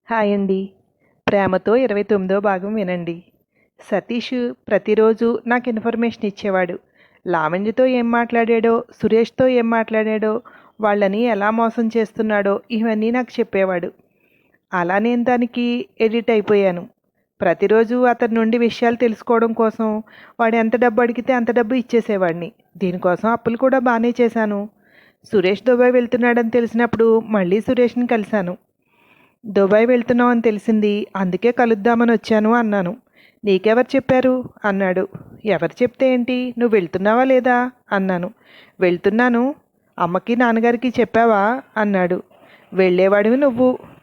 Hi అండి. ప్రేమతో 29వ భాగం వినండి. సతీష్ ప్రతిరోజు నాకు ఇన్ఫర్మేషన్ ఇచ్చేవాడు. లావణ్యతో ఏం మాట్లాడాడో, సురేష్తో ఏం మాట్లాడాడో, వాళ్ళని ఎలా మోసం చేస్తున్నాడో ఇవన్నీ నాకు చెప్పేవాడు. అలా నేను దానికి ఎడిట్ అయిపోయాను. ప్రతిరోజు అతని నుండి విషయాలు తెలుసుకోవడం కోసం వాడు ఎంత డబ్బు అడిగితే అంత డబ్బు ఇచ్చేసేవాడిని. దీనికోసం అప్పులు కూడా బాగానే చేశాను. సురేష్ దుబాయ్ వెళ్తున్నాడని తెలిసినప్పుడు మళ్ళీ సురేష్ని కలిశాను. దుబాయ్ వెళ్తున్నావు అని తెలిసింది, అందుకే కలుద్దామని వచ్చాను అన్నాను. నీకెవరు చెప్పారు అన్నాడు. ఎవరు చెప్తే ఏంటి, నువ్వు వెళ్తున్నావా లేదా అన్నాను. వెళ్తున్నాను. అమ్మకి నాన్నగారికి చెప్పావా అన్నాడు. వెళ్ళేవాడివి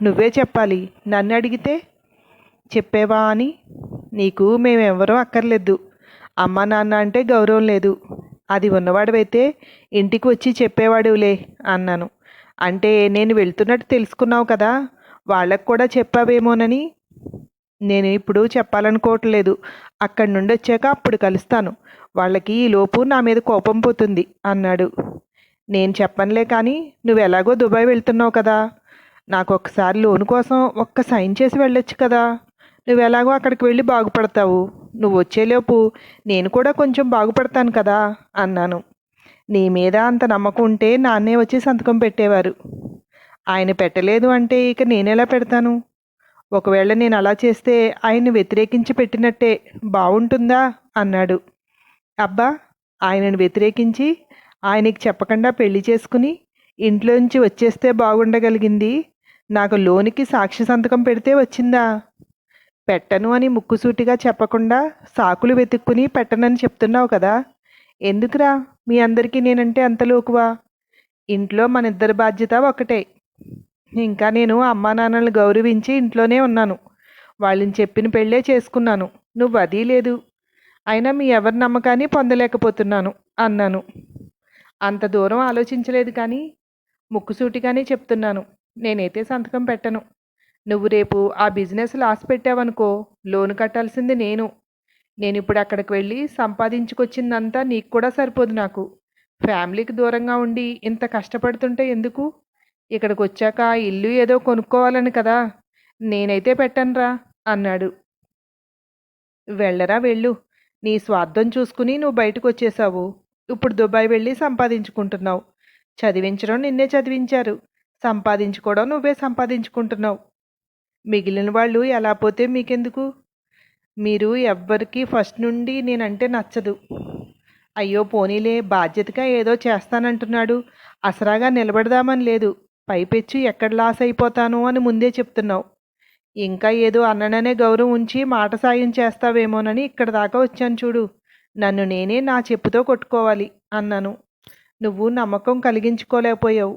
నువ్వే చెప్పాలి. నన్ను అడిగితే చెప్పేవా అని. నీకు మేమెవరూ అక్కర్లేదు. అమ్మ నాన్న అంటే గౌరవం లేదు. అది ఉన్నవాడివైతే ఇంటికి వచ్చి చెప్పేవాడులే అన్నాను. అంటే నేను వెళ్తున్నట్టు తెలుసుకున్నావు కదా, వాళ్ళకు కూడా చెప్పావేమోనని. నేను ఇప్పుడు చెప్పాలనుకోవట్లేదు. అక్కడి నుండి వచ్చాక అప్పుడు కలుస్తాను. వాళ్ళకి ఈలోపు నా మీద కోపం పోతుంది అన్నాడు. నేను చెప్పనులే, కానీ నువ్వు ఎలాగో దుబాయ్ వెళ్తున్నావు కదా, నాకు ఒకసారి లోన్ కోసం ఒక్క సైన్ చేసి వెళ్ళొచ్చు కదా. నువ్వు ఎలాగో అక్కడికి వెళ్ళి బాగుపడతావు. నువ్వు వచ్చేలోపు నేను కూడా కొంచెం బాగుపడతాను కదా అన్నాను. నీ మీద అంత నమ్మకం ఉంటే నాన్నే వచ్చి సంతకం పెట్టేవారు. ఆయన పెట్టలేదు అంటే ఇక నేనెలా పెడతాను? ఒకవేళ నేను అలా చేస్తే ఆయన్ని వ్యతిరేకించి పెట్టినట్టే, బాగుంటుందా అన్నాడు. అబ్బా, ఆయనను వ్యతిరేకించి ఆయనకి చెప్పకుండా పెళ్లి చేసుకుని ఇంట్లోంచి వచ్చేస్తే బాగుండగలిగింది, నాకు లోనికి సాక్షి సంతకం పెడితే వచ్చిందా? పెట్టను అని ముక్కుసూటిగా చెప్పకుండా సాకులు వెతుక్కుని పెట్టనని చెప్తున్నావు కదా. ఎందుకురా మీ అందరికీ నేనంటే అంత లోకువా? ఇంట్లో మన ఇద్దరి బాధ్యత ఒకటే. ఇంకా నేను అమ్మా నాన్నలను గౌరవించి ఇంట్లోనే ఉన్నాను. వాళ్ళని చెప్పిన పెళ్ళే చేసుకున్నాను. నువ్వు అదీ లేదు. అయినా మీ ఎవరి నమ్మకాన్ని పొందలేకపోతున్నాను అన్నాను. అంత దూరం ఆలోచించలేదు, కానీ ముక్కుసూటిగానే చెప్తున్నాను. నేనైతే సంతకం పెట్టను. నువ్వు రేపు ఆ బిజినెస్ లాస్ పెట్టావనుకో, లోను కట్టాల్సింది నేను. నేను ఇప్పుడు అక్కడికి వెళ్ళి సంపాదించుకొచ్చిందంతా నీకు కూడా సరిపోదు. నాకు ఫ్యామిలీకి దూరంగా ఉండి ఇంత కష్టపడుతుంటే ఎందుకు? ఇక్కడికి వచ్చాక ఇల్లు ఏదో కొనుక్కోవాలని కదా. నేనైతే పెట్టనురా అన్నాడు. వెళ్ళరా వెళ్ళు. నీ స్వార్థం చూసుకుని నువ్వు బయటకు వచ్చేసావు. ఇప్పుడు దుబాయ్ వెళ్ళి సంపాదించుకుంటున్నావు. చదివించడం నిన్నే చదివించారు, సంపాదించుకోవడం నువ్వే సంపాదించుకుంటున్నావు. మిగిలిన వాళ్ళు ఎలా పోతే మీకెందుకు? మీరు ఎవ్వరికీ ఫస్ట్ నుండి నేనంటే నచ్చదు. అయ్యో పోనీలే, బాధ్యతగా ఏదో చేస్తానంటున్నాడు, అసరాగా నిలబడదామని లేదు. పైపెచ్చి ఎక్కడ లాస్ అయిపోతాను అని ముందే చెప్తున్నావు. ఇంకా ఏదో అన్నననే గౌరవం ఉంచి మాట సాయం చేస్తావేమోనని ఇక్కడ దాకా వచ్చాను చూడు. నన్ను నేనే నా చెప్పుతో కొట్టుకోవాలి అన్నాను. నువ్వు నమ్మకం కలిగించుకోలేకపోయావు.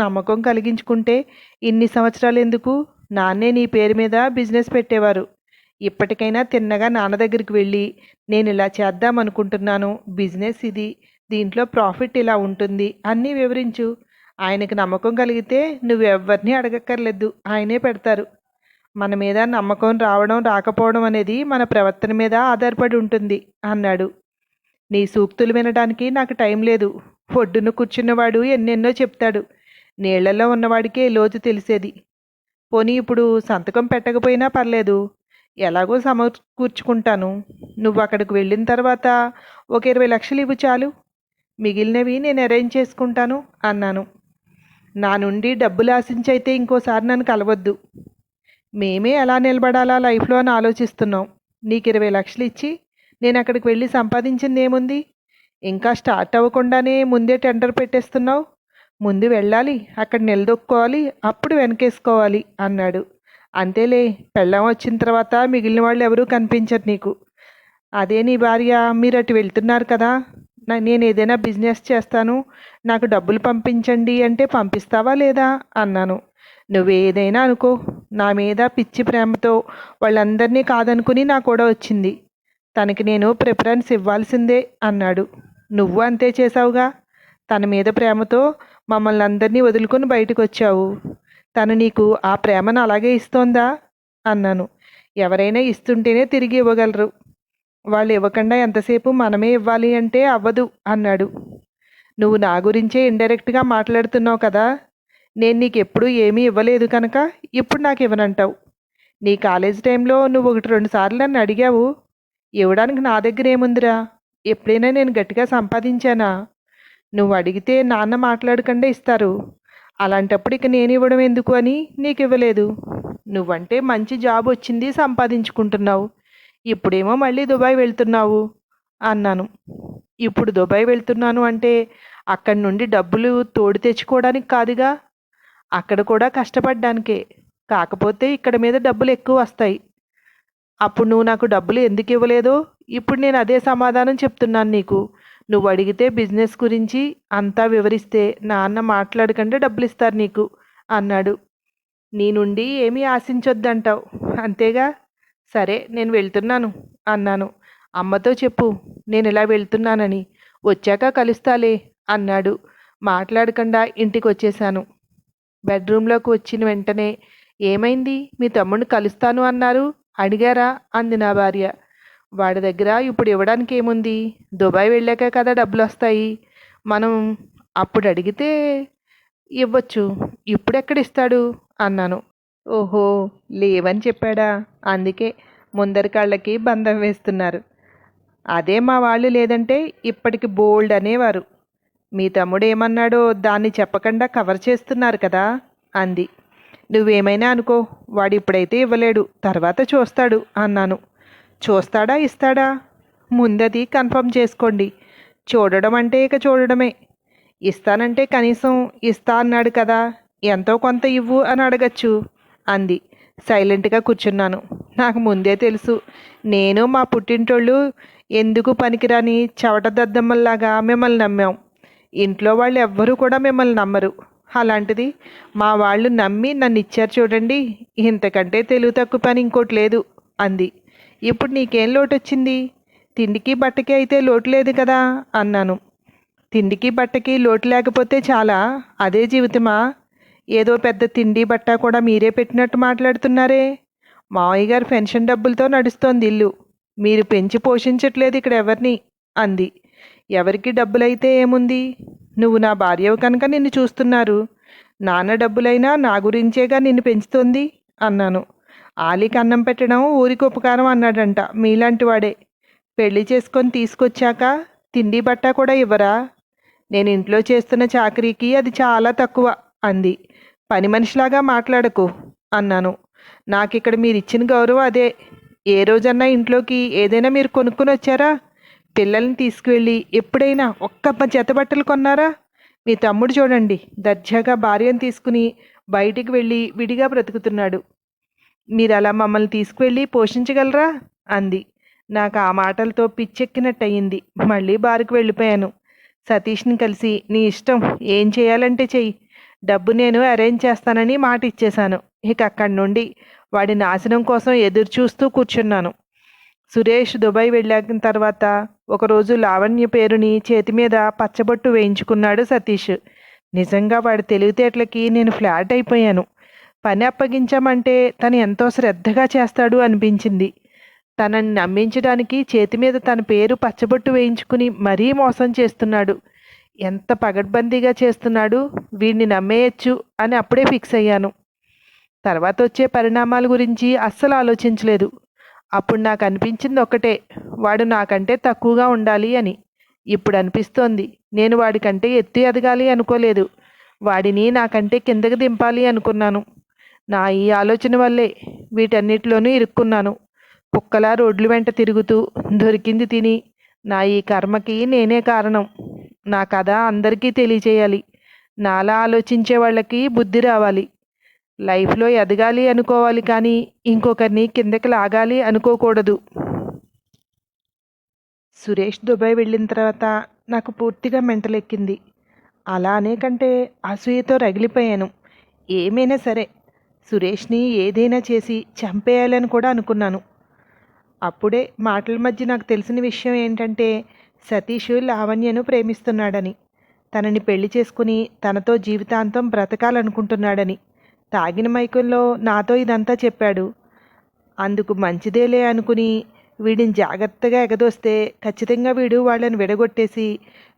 నమ్మకం కలిగించుకుంటే ఇన్ని సంవత్సరాలు ఎందుకు? నాన్నే నీ పేరు మీద బిజినెస్ పెట్టేవారు. ఇప్పటికైనా తిన్నగా నాన్న దగ్గరికి వెళ్ళి, నేను ఇలా చేద్దామనుకుంటున్నాను, బిజినెస్ ఇది, దీంట్లో ప్రాఫిట్ ఇలా ఉంటుంది అన్నీ వివరించు. ఆయనకి నమ్మకం కలిగితే నువ్వెవ్వరినీ అడగక్కర్లేదు, ఆయనే పెడతారు. మన మీద నమ్మకం రావడం రాకపోవడం అనేది మన ప్రవర్తన మీద ఆధారపడి ఉంటుంది అన్నాడు. నీ సూక్తులు వినడానికి నాకు టైం లేదు. ఒడ్డున కూర్చున్నవాడు ఎన్నెన్నో చెప్తాడు, నీళ్లలో ఉన్నవాడికే లోతు తెలిసేది. పోనీ ఇప్పుడు సంతకం పెట్టకపోయినా పర్లేదు, ఎలాగో సమకూర్చుకుంటాను. నువ్వు అక్కడికి వెళ్ళిన తర్వాత ఒక 20 లక్షలు ఇవ్వు చాలు, మిగిలినవి నేను అరేంజ్ చేసుకుంటాను అన్నాను. నా నుండి డబ్బులు ఆశించైతే ఇంకోసారి నన్ను కలవద్దు. మేమే ఎలా నిలబడాలా లైఫ్లో అని ఆలోచిస్తున్నాం. నీకు 20 లక్షలు ఇచ్చి నేను అక్కడికి వెళ్ళి సంపాదించింది ఏముంది? ఇంకా స్టార్ట్ అవ్వకుండానే ముందే టెండర్ పెట్టేస్తున్నావు. ముందు వెళ్ళాలి, అక్కడ నిలదొక్కోవాలి, అప్పుడు వెనకేసుకోవాలి అన్నాడు. అంతేలే, పెళ్ళాం వచ్చిన తర్వాత మిగిలిన వాళ్ళు ఎవరూ కనిపించరు నీకు. అదే నీ భార్య, మీరు అటు వెళ్తున్నారు కదా, నేను ఏదైనా బిజినెస్ చేస్తాను, నాకు డబ్బులు పంపించండి అంటే పంపిస్తావా లేదా అన్నాను. నువ్వేదైనా అనుకో, నా మీద పిచ్చి ప్రేమతో వాళ్ళందరినీ కాదనుకుని నా కూడా వచ్చింది. తనకి నేను ప్రిఫరెన్స్ ఇవ్వాల్సిందే అన్నాడు. నువ్వు అంతే చేసావుగా. తన మీద ప్రేమతో మమ్మల్ని అందరినీ వదులుకొని బయటకు వచ్చావు. తను నీకు ఆ ప్రేమను అలాగే ఇస్తోందా అన్నాను. ఎవరైనా ఇస్తుంటేనే తిరిగి ఇవ్వగలరు, వాళ్ళు ఇవ్వకుండా ఎంతసేపు మనమే ఇవ్వాలి అంటే అవ్వదు అన్నాడు. నువ్వు నా గురించే ఇండైరెక్ట్గా మాట్లాడుతున్నావు కదా. నేను నీకు ఎప్పుడూ ఏమీ ఇవ్వలేదు కనుక ఇప్పుడు నాకు ఇవ్వనంటావు. నీ కాలేజ్ టైంలో నువ్వు 1, 2 సార్లు నన్ను అడిగావు. ఇవ్వడానికి నా దగ్గర ఏముందిరా? ఎప్పుడైనా నేను గట్టిగా సంపాదించానా? నువ్వు అడిగితే నాన్న మాట్లాడకుండా ఇస్తారు. అలాంటప్పుడు ఇక నేను ఇవ్వడం ఎందుకు అని నీకు ఇవ్వలేదు. నువ్వంటే మంచి జాబ్ వచ్చింది, సంపాదించుకుంటున్నావు. ఇప్పుడేమో మళ్ళీ దుబాయ్ వెళ్తున్నావు అన్నాను. ఇప్పుడు దుబాయ్ వెళ్తున్నాను అంటే అక్కడి నుండి డబ్బులు తోడు తెచ్చుకోవడానికి కాదుగా, అక్కడ కూడా కష్టపడ్డానికే. కాకపోతే ఇక్కడ మీద డబ్బులు ఎక్కువ వస్తాయి. అప్పుడు నువ్వు నాకు డబ్బులు ఎందుకు ఇవ్వలేదో ఇప్పుడు నేను అదే సమాధానం చెప్తున్నాను నీకు. నువ్వు అడిగితే బిజినెస్ గురించి అంతా వివరిస్తే నాన్న మాట్లాడకుండా డబ్బులు ఇస్తారు నీకు అన్నాడు. నీ నుండి ఏమీ ఆశించొద్దంటావు అంతేగా. సరే నేను వెళ్తున్నాను అన్నాను. అమ్మతో చెప్పు నేను ఇలా వెళ్తున్నానని, వచ్చాక కలుస్తాలే అన్నాడు. మాట్లాడకుండా ఇంటికి వచ్చేశాను. బెడ్రూమ్లోకి వచ్చిన వెంటనే ఏమైంది, మీ తమ్ముడిని కలుస్తాను అన్నారు, అడిగారా అంది నా భార్య. వాడి దగ్గర ఇప్పుడు ఇవ్వడానికి ఏముంది, దుబాయ్ వెళ్ళాక కదా డబ్బులు వస్తాయి. మనం అప్పుడు అడిగితే ఇవ్వచ్చు, ఇప్పుడెక్కడిస్తాడు అన్నాను. ఓహో, లేవని చెప్పాడా, అందుకే ముందరి కాళ్ళకి బంధం వేస్తున్నారు. అదే మా వాళ్ళు లేదంటే ఇప్పటికి బోల్డ్ అనేవారు. మీ తమ్ముడు ఏమన్నాడో దాన్ని చెప్పకుండా కవర్ చేస్తున్నారు కదా అంది. నువ్వేమైనా అనుకో, వాడు ఇప్పుడైతే ఇవ్వలేడు, తర్వాత చూస్తాడు అన్నాను. చూస్తాడా ఇస్తాడా, ముందది కన్ఫర్మ్ చేసుకోండి. చూడడం అంటే ఇక చూడడమే. ఇస్తానంటే కనీసం ఇస్తా అన్నాడు కదా, ఎంతో కొంత ఇవ్వు అని అడగచ్చు అంది. సైలెంట్గా కూర్చున్నాను. నాకు ముందే తెలుసు, నేను మా పుట్టింటోళ్ళు ఎందుకు పనికిరాని చవట దద్దమ్మల్లాగా మిమ్మల్ని నమ్మాం. ఇంట్లో వాళ్ళు ఎవ్వరూ కూడా మిమ్మల్ని నమ్మరు. అలాంటిది మా వాళ్ళు నమ్మి నన్ను ఇచ్చారు చూడండి, ఇంతకంటే తెలివి తక్కువ పని ఇంకోటి లేదు అంది. ఇప్పుడు నీకేం లోటు వచ్చింది? తిండికి బట్టకి అయితే లోటు లేదు కదా అన్నాను. తిండికి బట్టకి లోటు లేకపోతే చాలా, అదే జీవితమా? ఏదో పెద్ద తిండి బట్ట కూడా మీరే పెట్టినట్టు మాట్లాడుతున్నారే. మావయ్య గారు పెన్షన్ డబ్బులతో నడుస్తోంది ఇల్లు. మీరు పెంచి పోషించట్లేదు ఇక్కడ ఎవరిని అంది. ఎవరికి డబ్బులైతే ఏముంది, నువ్వు నా భార్యవు కనుక నిన్ను చూస్తున్నారు. నాన్న డబ్బులైనా నా గురించేగా నిన్ను పెంచుతోంది అన్నాను. ఆలికి అన్నం పెట్టడం ఊరికి ఉపకారం అన్నాడంట మీలాంటి వాడే. పెళ్లి చేసుకొని తీసుకొచ్చాక తిండి బట్ట కూడా ఇవ్వరా? నేను ఇంట్లో చేస్తున్న చాకరీకి అది చాలా తక్కువ అంది. పని మనిషిలాగా మాట్లాడకు అన్నాను. నాకు ఇక్కడ మీరు ఇచ్చిన గౌరవం అదే. ఏ రోజన్నా ఇంట్లోకి ఏదైనా మీరు కొనుక్కొని వచ్చారా? పిల్లల్ని తీసుకువెళ్ళి ఎప్పుడైనా ఒక్క జత బట్టలు కొన్నారా? మీ తమ్ముడు చూడండి, దర్జాగా భార్యను తీసుకుని బయటికి వెళ్ళి విడిగా బ్రతుకుతున్నాడు. మీరు అలా మమ్మల్ని తీసుకువెళ్ళి పోషించగలరా అంది. నాకు ఆ మాటలతో పిచ్చెక్కినట్టయింది. మళ్ళీ బారుకు వెళ్ళిపోయాను. సతీష్ని కలిసి నీ ఇష్టం, ఏం చేయాలంటే చెయ్యి, డబ్బు నేను అరేంజ్ చేస్తానని మాట ఇచ్చేశాను. ఇక అక్కడి నుండి వాడి నాశనం కోసం ఎదురు చూస్తూ కూర్చున్నాను. సురేష్ దుబాయ్ వెళ్ళాక తర్వాత ఒకరోజు లావణ్య పేరుని చేతి మీద పచ్చబొట్టు వేయించుకున్నాడు సతీష్. నిజంగా వాడి తెలివితేటలకి నేను ఫ్లాట్ అయిపోయాను. పని అప్పగించామంటే తను ఎంతో శ్రద్ధగా చేస్తాడు అనిపించింది. తనని నమ్మించడానికి చేతి మీద తన పేరు పచ్చబొట్టు వేయించుకుని మరీ మోసం చేస్తున్నాడు. ఎంత పగడ్బందీగా చేస్తున్నాడు, వీడిని నమ్మేయచ్చు అని అప్పుడే ఫిక్స్ అయ్యాను. తర్వాత వచ్చే పరిణామాల గురించి అస్సలు ఆలోచించలేదు. అప్పుడు నాకు అనిపించింది ఒకటే, వాడు నాకంటే తక్కువగా ఉండాలి అని. ఇప్పుడు అనిపిస్తోంది, నేను వాడికంటే ఎత్తి ఎదగాలి అనుకోలేదు, వాడిని నాకంటే కిందకి దింపాలి అనుకున్నాను. నా ఈ ఆలోచన వల్లే వీటన్నిటిలోనూ ఇరుక్కున్నాను. కుక్కలా రోడ్లు వెంట తిరుగుతూ దొరికింది తిని, నా ఈ కర్మకి నేనే కారణం. నా కథ అందరికీ తెలియచేయాలి. నాలా ఆలోచించే వాళ్ళకి బుద్ధి రావాలి. లైఫ్లో ఎదగాలి అనుకోవాలి, కానీ ఇంకొకరిని కిందకి లాగాలి అనుకోకూడదు. సురేష్ దుబాయ్ వెళ్ళిన తర్వాత నాకు పూర్తిగా మెంటలెక్కింది. అలానే కంటే అసూయతో రగిలిపోయాను. ఏమైనా సరే సురేష్ని ఏదైనా చేసి చంపేయాలని కూడా అనుకున్నాను. అప్పుడే మాటల మధ్య నాకు తెలిసిన విషయం ఏంటంటే, సతీష్ లావణ్యను ప్రేమిస్తున్నాడని, తనని పెళ్లి చేసుకుని తనతో జీవితాంతం బ్రతకాలనుకుంటున్నాడని. తాగిన మైకంలో నాతో ఇదంతా చెప్పాడు. అందుకు మంచిదేలే అనుకుని వీడిని జాగ్రత్తగా ఎగదోస్తే ఖచ్చితంగా వీడు వాళ్ళని విడగొట్టేసి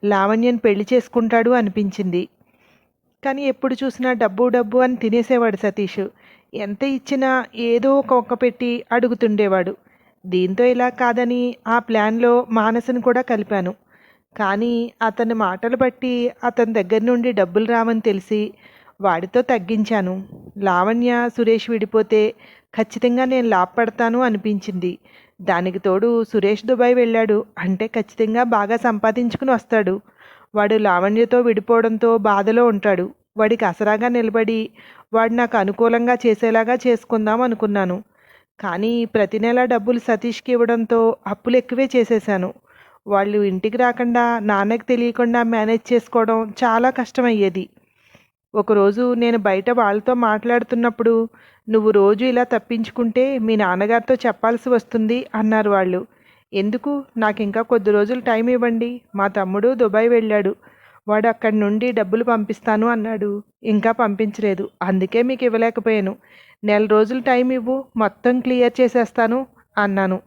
లావణ్యను పెళ్లి చేసుకుంటాడు అనిపించింది. కానీ ఎప్పుడు చూసినా డబ్బు డబ్బు అని తినేసేవాడు సతీష్. ఎంత ఇచ్చినా ఏదో ఒక ఒక్క పెట్టి అడుగుతుండేవాడు. దీంతో ఇలా కాదని ఆ ప్లాన్లో మానసను కూడా కలిపాను. కానీ అతని మాటలు బట్టి అతని దగ్గర నుండి డబ్బులు రావని తెలిసి వాడితో తగ్గించాను. లావణ్య, సురేష్ విడిపోతే ఖచ్చితంగా నేను లాభపడతాను అనిపించింది. దానికి తోడు సురేష్ దుబాయ్ వెళ్ళాడు అంటే ఖచ్చితంగా బాగా సంపాదించుకుని వస్తాడు. వాడు లావణ్యతో విడిపోవడంతో బాధలో ఉంటాడు. వాడికి ఆసరాగా నిలబడి వాడు నాకు అనుకూలంగా చేసేలాగా చేసుకుందాం అనుకున్నాను. కానీ ప్రతి నెల డబ్బులు సతీష్కి ఇవ్వడంతో అప్పులు ఎక్కువే చేసేశాను. వాళ్ళు ఇంటికి రాకుండా నాన్నకి తెలియకుండా మేనేజ్ చేసుకోవడం చాలా కష్టమయ్యేది. ఒకరోజు నేను బయట వాళ్ళతో మాట్లాడుతున్నప్పుడు, "నువ్వు రోజు ఇలా తప్పించుకుంటే మీ నాన్నగారితో చెప్పాల్సి వస్తుంది" అన్నారు వాళ్ళు. "ఎందుకు? నాకు ఇంకా కొద్ది రోజులు టైం ఇవ్వండి. మా తమ్ముడు దుబాయ్ వెళ్ళాడు. వాడు అక్కడి నుండి డబ్బులు పంపిస్తాను అన్నాడు. ఇంకా పంపించలేదు. అందుకే మీకు ఇవ్వలేకపోయాను. నెల రోజులు టైం ఇవ్వు, మొత్తం క్లియర్ చేసేస్తాను" అన్నాను.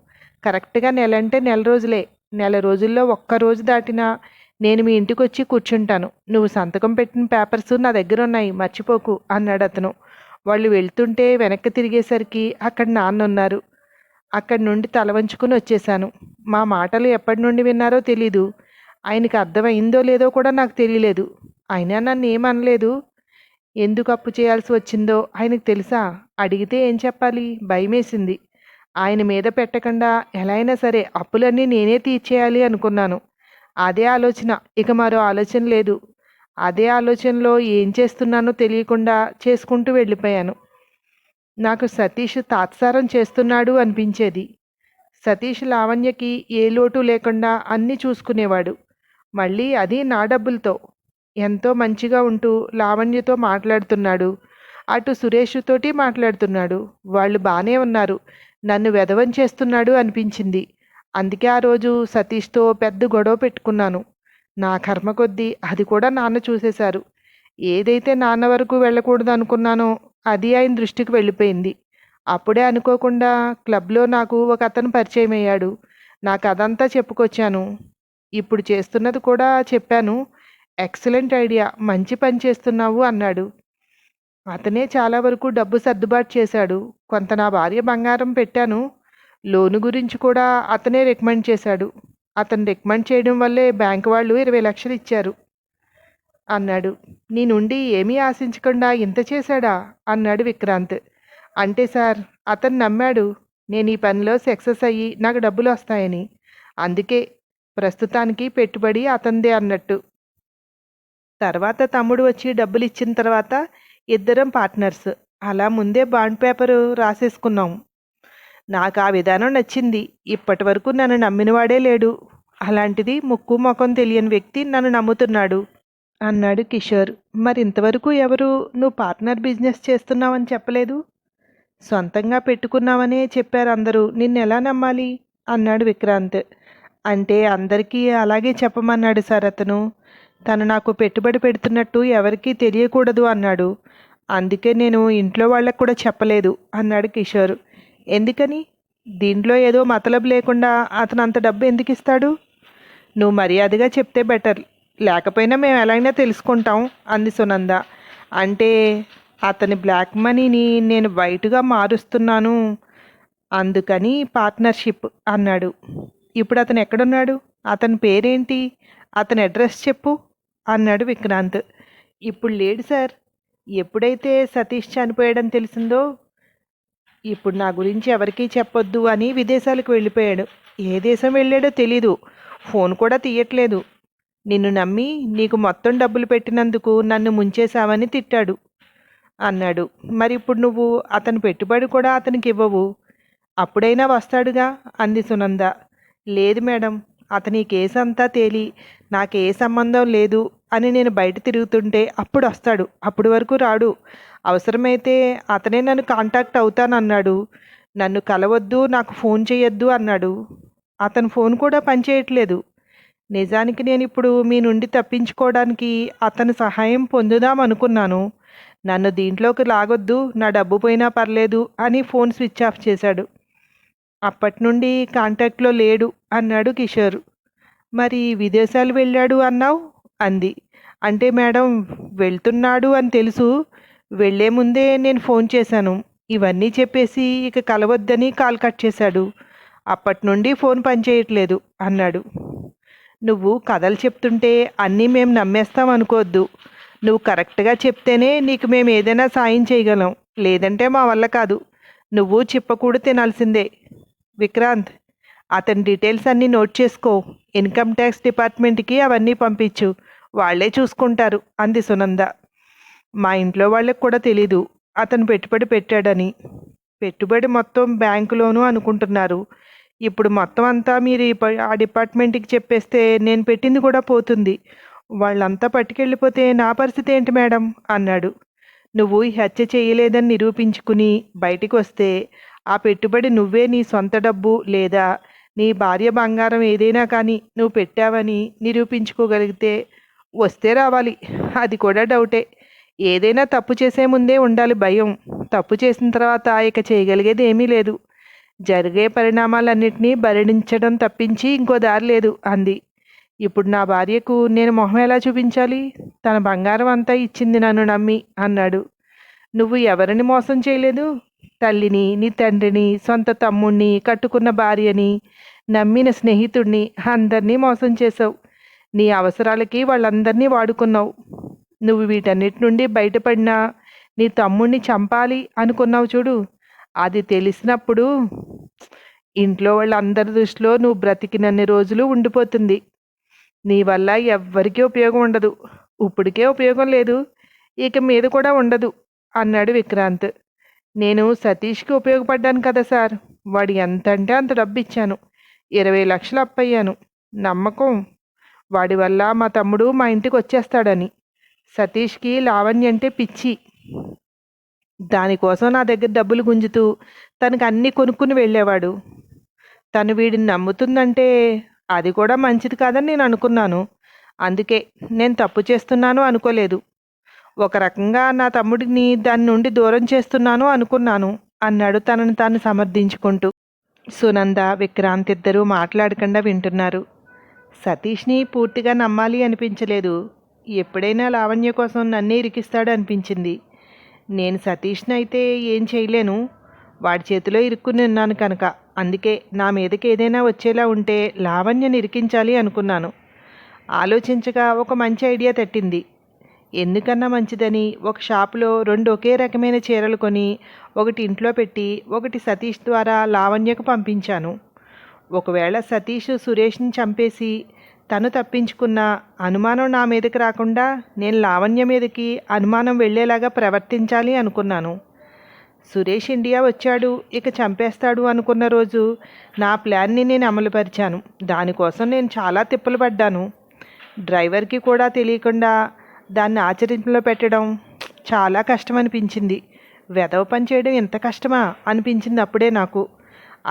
కరెక్ట్గా నెల అంటే నెల రోజులే. నెల రోజుల్లో ఒక్కరోజు దాటినా నేను మీ ఇంటికి వచ్చి కూర్చుంటాను. నువ్వు సంతకం పెట్టిన పేపర్స్ నా దగ్గర ఉన్నాయి, మర్చిపోకు అన్నాడు అతను. వాళ్ళు వెళ్తుంటే వెనక్కి తిరిగేసరికి అక్కడ నాన్న ఉన్నారు. అక్కడి నుండి తల వంచుకుని వచ్చేశాను. మా మాటలు ఎప్పటి నుండి విన్నారో తెలీదు. ఆయనకి అర్థమైందో లేదో కూడా నాకు తెలియలేదు. అయినా నన్ను ఏమనలేదు. ఎందుకు అప్పు చేయాల్సి వచ్చిందో ఆయనకు తెలుసా? అడిగితే ఏం చెప్పాలి? భయమేసింది. ఆయన మీద పెట్టకుండా ఎలా అయినా సరే అప్పులన్నీ నేనే తీర్చేయాలి అనుకున్నాను. అదే ఆలోచన, ఇక మరో ఆలోచన లేదు. అదే ఆలోచనలో ఏం చేస్తున్నానో తెలియకుండా చేసుకుంటూ వెళ్ళిపోయాను. నాకు సతీష్ తాత్సారం చేస్తున్నాడు అనిపించేది. సతీష్ లావణ్యకి ఏ లోటు లేకుండా అన్నీ చూసుకునేవాడు. మళ్ళీ అది నా డబ్బులతో. ఎంతో మంచిగా ఉంటూ లావణ్యతో మాట్లాడుతున్నాడు. అటు సురేష్ తోటి మాట్లాడుతున్నాడు. వాళ్ళు బాగానే ఉన్నారు. నన్ను వెధవం చేస్తున్నాడు అనిపించింది. అందుకే ఆ రోజు సతీష్తో పెద్ద గొడవ పెట్టుకున్నాను. నా కర్మ కొద్దీ అది కూడా నాన్న చూసేశారు. ఏదైతే నాన్న వరకు వెళ్ళకూడదు అనుకున్నానో అది ఆయన దృష్టికి వెళ్ళిపోయింది. అప్పుడే అనుకోకుండా క్లబ్లో నాకు ఒక అతను పరిచయం అయ్యాడు. నాకు అదంతా చెప్పుకొచ్చాను. ఇప్పుడు చేస్తున్నది కూడా చెప్పాను. ఎక్సలెంట్ ఐడియా, మంచి పని చేస్తున్నావు అన్నాడు. అతనే చాలా వరకు డబ్బు సర్దుబాటు చేశాడు. కొంత నా భార్య బంగారం పెట్టాను. లోను గురించి కూడా అతనే రికమెండ్ చేశాడు. అతను రికమెండ్ చేయడం వల్లే బ్యాంకు వాళ్ళు 20 లక్షలు ఇచ్చారు అన్నాడు. నీ నుండి ఏమీ ఆశించకుండా ఇంత చేశాడా అన్నాడు విక్రాంత్. అంటే సార్, అతను నమ్మాడు నేను ఈ పనిలో సక్సెస్ అయ్యి నాకు డబ్బులు వస్తాయని. అందుకే ప్రస్తుతానికి పెట్టుబడి అతందే అన్నట్టు. తర్వాత తమ్ముడు వచ్చి డబ్బులు ఇచ్చిన తర్వాత ఇద్దరం పార్ట్నర్స్. అలా ముందే బాండ్ పేపరు రాసేసుకున్నాం. నాకు ఆ విధానం నచ్చింది. ఇప్పటి వరకు నన్ను నమ్మినవాడే లేడు. అలాంటిది ముక్కు ముఖం తెలియని వ్యక్తి నన్ను నమ్ముతున్నాడు అన్నాడు కిషోర్. మరి ఇంతవరకు ఎవరు నువ్వు పార్ట్నర్ బిజినెస్ చేస్తున్నావని చెప్పలేదు? సొంతంగా పెట్టుకున్నావనే చెప్పారు అందరూ. నిన్నెలా నమ్మాలి అన్నాడు విక్రాంత్. అంటే అందరికీ అలాగే చెప్పమన్నాడు సార్ అతను. తను నాకు పెట్టుబడి పెడుతున్నట్టు ఎవరికీ తెలియకూడదు అన్నాడు. అందుకే నేను ఇంట్లో వాళ్ళకు కూడా చెప్పలేదు అన్నాడు కిషోర్. ఎందుకని? దీంట్లో ఏదో మతలబు లేకుండా అతను అంత డబ్బు ఎందుకు ఇస్తాడు? నువ్వు మర్యాదగా చెప్తే బెటర్. లేకపోయినా మేము ఎలాగైనా తెలుసుకుంటాం అంది సునంద. అంటే అతని బ్లాక్ మనీని నేను వైట్గా మారుస్తున్నాను, అందుకని పార్ట్నర్షిప్ అన్నాడు. ఇప్పుడు అతను ఎక్కడున్నాడు? అతని పేరేంటి? అతని అడ్రస్ చెప్పు అన్నాడు విక్రాంత్. ఇప్పుడు లేడు సార్. ఎప్పుడైతే సతీష్ చనిపోయాడని తెలిసిందో ఇప్పుడు నా గురించి ఎవరికీ చెప్పొద్దు అని విదేశాలకు వెళ్ళిపోయాడు. ఏ దేశం వెళ్ళాడో తెలీదు. ఫోన్ కూడా తీయట్లేదు. నిన్ను నమ్మి నీకు మొత్తం డబ్బులు పెట్టినందుకు నన్ను ముంచేశావని తిట్టాడు అన్నాడు. మరి ఇప్పుడు నువ్వు అతని పెట్టుబడి కూడా అతనికి ఇవ్వవు. అప్పుడైనా వస్తాడుగా అంది సునంద. లేదు మేడం, అతని కేసు అంతా తేలి నాకే సంబంధం లేదు అని నేను బయట తిరుగుతుంటే అప్పుడు వస్తాడు. అప్పటి వరకు రాడు. అవసరమైతే అతనే నన్ను కాంటాక్ట్ అవుతానన్నాడు. నన్ను కలవద్దు, నాకు ఫోన్ చేయొద్దు అన్నాడు. అతని ఫోన్ కూడా పనిచేయట్లేదు. నిజానికి నేను ఇప్పుడు మీ నుండి తప్పించుకోవడానికి అతని సహాయం పొందుదాం అనుకున్నాను. నన్ను దీంట్లోకి లాగొద్దు, నా డబ్బు పోయినా పర్లేదు అని ఫోన్ స్విచ్ ఆఫ్ చేశాడు. అప్పటి నుండి కాంటాక్ట్లో లేడు అన్నాడు కిషోర్. మరి విదేశాలు వెళ్ళాడు అన్నావు అంది. అంటే మేడం, వెళ్తున్నాడు అని తెలుసు. వెళ్ళే ముందే నేను ఫోన్ చేశాను. ఇవన్నీ చెప్పేసి ఇక కలవద్దని కాల్ కట్ చేశాడు. అప్పటి నుండి ఫోన్ పనిచేయట్లేదు అన్నాడు. నువ్వు కథలు చెప్తుంటే అన్నీ మేము నమ్మేస్తాం అనుకోవద్దు. నువ్వు కరెక్ట్గా చెప్తేనే నీకు మేము ఏదైనా సాయం చేయగలం, లేదంటే మా వల్ల కాదు. నువ్వు చిప్పకూడు తినాల్సిందే. విక్రాంత్, అతని డీటెయిల్స్ అన్నీ నోట్ చేసుకో. ఇన్కమ్ ట్యాక్స్ డిపార్ట్మెంట్కి అవన్నీ పంపించు, వాళ్లే చూసుకుంటారు అంది సునంద. మా ఇంట్లో వాళ్ళకి కూడా తెలీదు అతను పెట్టుబడి పెట్టాడని. పెట్టుబడి మొత్తం బ్యాంకులోనూ అనుకుంటున్నారు. ఇప్పుడు మొత్తం అంతా మీరు ఆ డిపార్ట్మెంట్కి చెప్పేస్తే నేను పెట్టింది కూడా పోతుంది. వాళ్ళంతా పట్టుకెళ్ళిపోతే నా పరిస్థితి ఏంటి మేడం అన్నాడు. నువ్వు హత్య చేయలేదని నిరూపించుకుని బయటికి వస్తే ఆ పెట్టుబడి నువ్వే నీ సొంత డబ్బు లేదా నీ భార్య బంగారం ఏదైనా కానీ నువ్వు పెట్టావని నిరూపించుకోగలిగితే వస్తే రావాలి. అది కూడా డౌటే. ఏదైనా తప్పు చేసే ముందే ఉండాలి భయం. తప్పు చేసిన తర్వాత ఇక చేయగలిగేది ఏమీ లేదు. జరిగే పరిణామాలన్నింటినీ భరించడం తప్పించి ఇంకో దారి లేదు అంది. ఇప్పుడు నా భార్యకు నేను మొహం ఎలా చూపించాలి? తన బంగారం అంతా ఇచ్చింది నన్ను నమ్మి అన్నాడు. నువ్వు ఎవరిని మోసం చేయలేదు. తల్లిని, నీ తండ్రిని, సొంత తమ్ముణ్ణి, కట్టుకున్న భార్యని, నమ్మిన స్నేహితుడిని అందరినీ మోసం చేసావు. నీ అవసరాలకి వాళ్ళందరినీ వాడుకున్నావు. నువ్వు వీటన్నిటి నుండి బయటపడినా నీ తమ్ముణ్ణి చంపాలి అనుకున్నావు చూడు, అది తెలిసినప్పుడు ఇంట్లో వాళ్ళందరి దృష్టిలో నువ్వు బ్రతికినన్ని రోజులు ఉండిపోతుంది. నీ వల్ల ఎవ్వరికీ ఉపయోగం ఉండదు. ఇప్పటికే ఉపయోగం లేదు, ఇక మీద కూడా ఉండదు అన్నాడు విక్రాంత్. నేను సతీష్కి ఉపయోగపడ్డాను కదా సార్. వాడు ఎంత అంటే అంత డబ్బు ఇచ్చాను. 20 లక్షలు అప్పయ్యాను. నమ్మకం వాడి వల్ల మా తమ్ముడు మా ఇంటికి వచ్చేస్తాడని. సతీష్కి లావణ్య అంటే పిచ్చి. దానికోసం నా దగ్గర డబ్బులు గుంజుతూ తనకు అన్నీ కొనుక్కుని వెళ్ళేవాడు. తను వీడిని నమ్ముతుందంటే అది కూడా మంచిది కాదని నేను అనుకున్నాను. అందుకే నేను తప్పు చేస్తున్నాను అనుకోలేదు. ఒక రకంగా నా తమ్ముడిని దాని నుండి దూరం చేస్తున్నాను అనుకున్నాను అన్నాడు తనను తాను సమర్థించుకుంటూ. సునంద, విక్రాంత్ ఇద్దరూ మాట్లాడకుండా వింటున్నారు. సతీష్ని పూర్తిగా నమ్మాలి అనిపించలేదు. ఎప్పుడైనా లావణ్య కోసం నన్నే ఇరికిస్తాడు అనిపించింది. నేను సతీష్ని అయితే ఏం చేయలేను, వాడి చేతిలో ఇరుక్కుని ఉన్నాను కనుక. అందుకే నా మీదకి ఏదైనా వచ్చేలా ఉంటే లావణ్యని ఇరికించాలి అనుకున్నాను. ఆలోచించగా ఒక మంచి ఐడియా తట్టింది. ఎందుకన్నా మంచిదని ఒక షాపులో 2 ఒకే రకమైన చీరలు కొని ఒకటి ఇంట్లో పెట్టి ఒకటి సతీష్ ద్వారా లావణ్యకు పంపించాను. ఒకవేళ సతీష్ సురేష్ని చంపేసి తను తప్పించుకున్న అనుమానం నా మీదకి రాకుండా నేను లావణ్య మీదకి అనుమానం వెళ్ళేలాగా ప్రవర్తించాలి అనుకున్నాను. సురేష్ ఇండియా వచ్చాడు, ఇక చంపేస్తాడు అనుకున్న రోజు నా ప్లాన్ని నేను అమలుపరిచాను. దానికోసం నేను చాలా తిప్పలు పడ్డాను. డ్రైవర్కి కూడా తెలియకుండా దాన్ని ఆచరణలో పెట్టడం చాలా కష్టం అనిపించింది. వెధవ పని చేయడం ఎంత కష్టమా అనిపించింది అప్పుడే నాకు.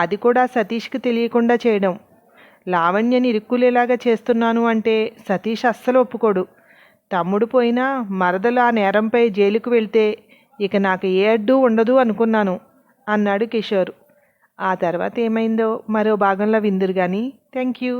అది కూడా సతీష్కి తెలియకుండా చేయడం. లావణ్యని ఇరుక్కులేలాగా చేస్తున్నాను అంటే సతీష్ అస్సలు ఒప్పుకోడు. తమ్ముడు పోయినా మరదలు ఆ నేరంపై జైలుకు వెళ్తే ఇక నాకు ఏ అడ్డు ఉండదు అనుకున్నాను అన్నాడు కిషోర్. ఆ తర్వాత ఏమైందో మరో భాగంలో విందురు కానీ. Thank you.